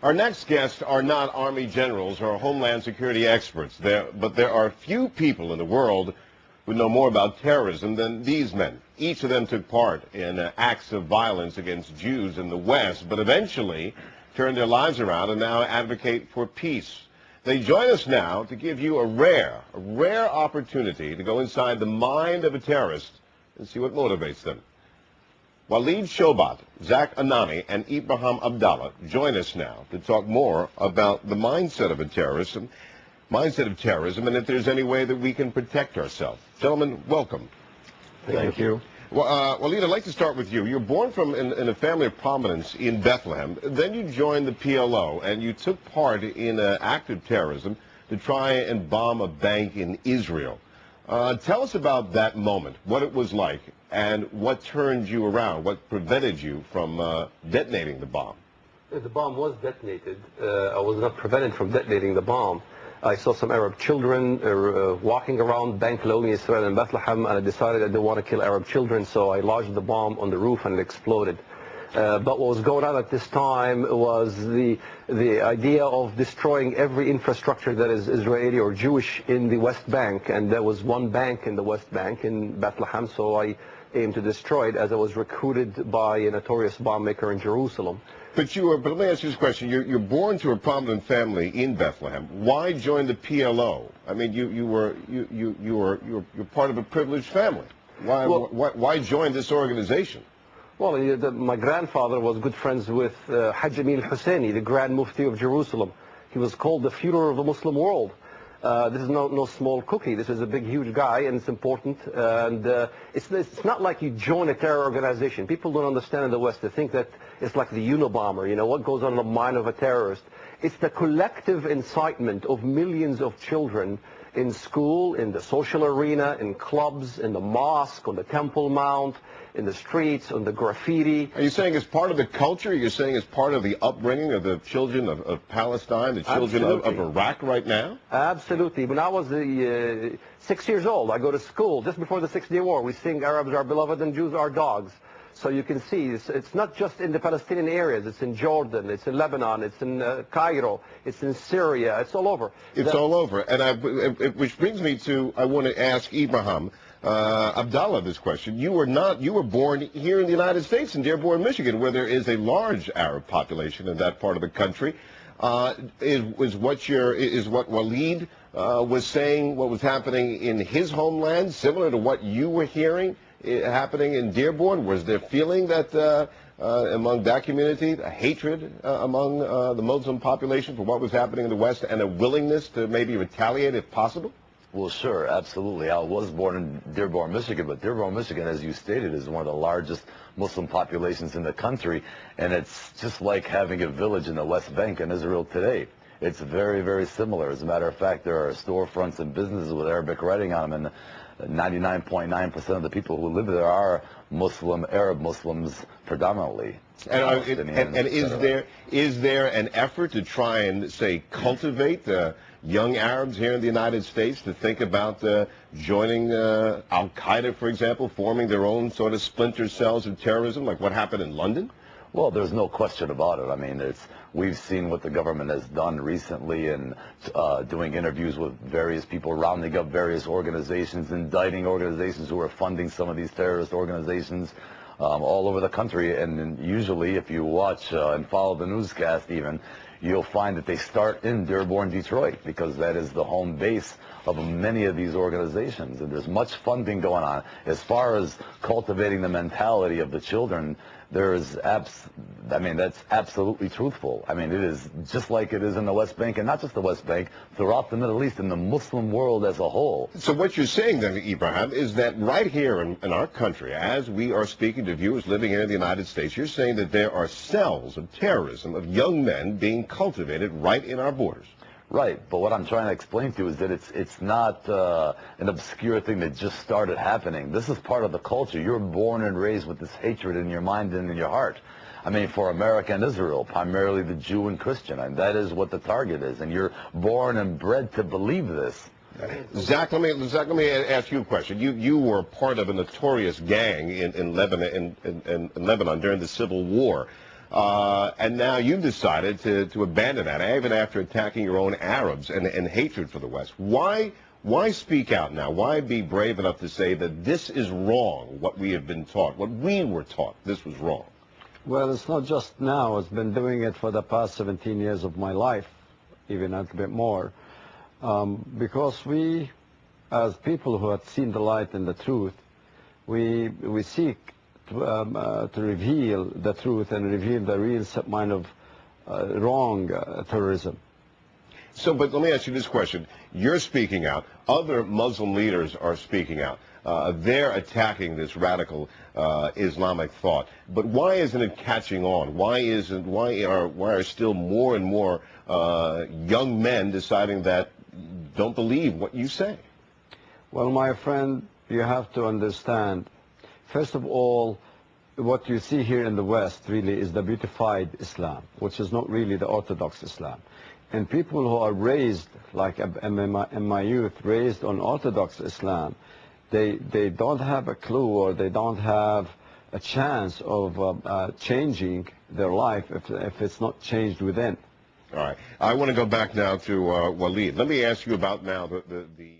Our next guests are not Army generals or Homeland Security experts, but there are few people in the world who know more about terrorism than these men. Each of them took part in acts of violence against Jews in the West, but eventually turned their lives around and now advocate for peace. They join us now to give you a rare opportunity to go inside the mind of a terrorist and see what motivates them. Walid Shoebat, Zak Anani, and Ibrahim Abdallah join us now to talk more about the mindset of terrorism, and if there's any way that we can protect ourselves. Gentlemen, welcome. Thank you. Well, Walid, I'd like to start with you. You're born in a family of prominence in Bethlehem. Then you joined the PLO, and you took part in active terrorism to try and bomb a bank in Israel. Tell us about that moment, what it was like, and what turned you around, what prevented you from detonating the bomb. The bomb was detonated. I was not prevented from detonating the bomb. I saw some Arab children walking around Bank Leumi Israel in Bethlehem, and I decided I didn't want to kill Arab children, so I lodged the bomb on the roof and it exploded. But what was going on at this time was the idea of destroying every infrastructure that is Israeli or Jewish in the West Bank, and there was one bank in the West Bank in Bethlehem, so I aimed to destroy it as I was recruited by a notorious bomb maker in Jerusalem. But let me ask you this question. You're born to a prominent family in Bethlehem. Why join the PLO? I mean, you're part of a privileged family. Why join this organization? Well, my grandfather was good friends with Hajj Amin al-Husseini, the Grand Mufti of Jerusalem. He was called the Führer of the Muslim world. This is no small cookie. This is a big, huge guy, and it's important. And it's not like you join a terror organization. People don't understand in the West. They think that it's like the Unabomber, you know, what goes on in the mind of a terrorist. It's the collective incitement of millions of children in school, in the social arena, in clubs, in the mosque, on the Temple Mount, in the streets, on the graffiti. Are you saying it's part of the culture? You're saying it's part of the upbringing of the children of Palestine, the children of Iraq right now? Absolutely. When I was 6 years old, I go to school just before the 6-Day War. We sing Arabs are beloved and Jews are dogs. So you can see it's not just in the Palestinian areas. It's in Jordan, it's in Lebanon, it's in Cairo, it's in Syria, it's all over. It's all over. And which brings me to, I want to ask Ibrahim Abdallah this question. You were born here in the United States, in Dearborn, Michigan, where there is a large Arab population in that part of the country. Is what Walid was saying, what was happening in his homeland, similar to what you were hearing happening in Dearborn? Was there feeling that among that community, a hatred among the Muslim population for what was happening in the West, and a willingness to maybe retaliate if possible? Well, sure, absolutely. I was born in Dearborn, Michigan, but Dearborn, Michigan, as you stated, is one of the largest Muslim populations in the country, and it's just like having a village in the West Bank in Israel today. It's very, very similar. As a matter of fact, there are storefronts and businesses with Arabic writing on them, and 99.9% of the people who live there are Muslim, Arab Muslims predominantly. And is there an effort to try and, say, cultivate young Arabs here in the United States to think about joining Al-Qaeda, for example, forming their own sort of splinter cells of terrorism, like what happened in London? Well, there's no question about it. I mean, we've seen what the government has done recently in doing interviews with various people, rounding up various organizations, indicting organizations who are funding some of these terrorist organizations all over the country. And usually, if you watch and follow the newscast even, you'll find that they start in Dearborn, Detroit, because that is the home base of many of these organizations. And there's much funding going on. As far as cultivating the mentality of the children, that's absolutely truthful. I mean, it is just like it is in the West Bank, and not just the West Bank, throughout the Middle East and the Muslim world as a whole. So what you're saying then, Ibrahim, is that right here in our country, as we are speaking to viewers living here in the United States, you're saying that there are cells of terrorism, of young men being cultivated right in our borders. Right, but what I'm trying to explain to you is that it's not an obscure thing that just started happening. This is part of the culture. You're born and raised with this hatred in your mind and in your heart. I mean, for America and Israel, primarily the Jew and Christian, and that is what the target is. And you're born and bred to believe this. Zak, let me ask you a question. You were part of a notorious gang in Lebanon during the Civil War. And now you've decided to abandon that, even after attacking your own Arabs and hatred for the West. Why speak out now? Why be brave enough to say that this is wrong, what we have been taught, what we were taught, this was wrong? Well, it's not just now. I've been doing it for the past 17 years of my life, even a little bit more, because we, as people who have seen the light and the truth, we seek to reveal the truth and reveal the real mind of wrong terrorism. So, but let me ask you this question. You're speaking out. Other Muslim leaders are speaking out. They're attacking this radical Islamic thought. But why isn't it catching on? Why are still more and more young men deciding that don't believe what you say? Well, my friend, you have to understand, first of all, what you see here in the West really is the beautified Islam, which is not really the Orthodox Islam. And people who are raised, like in my youth, raised on Orthodox Islam, they don't have a clue, or they don't have a chance of changing their life if it's not changed within. All right. I want to go back now to Waleed. Let me ask you about now the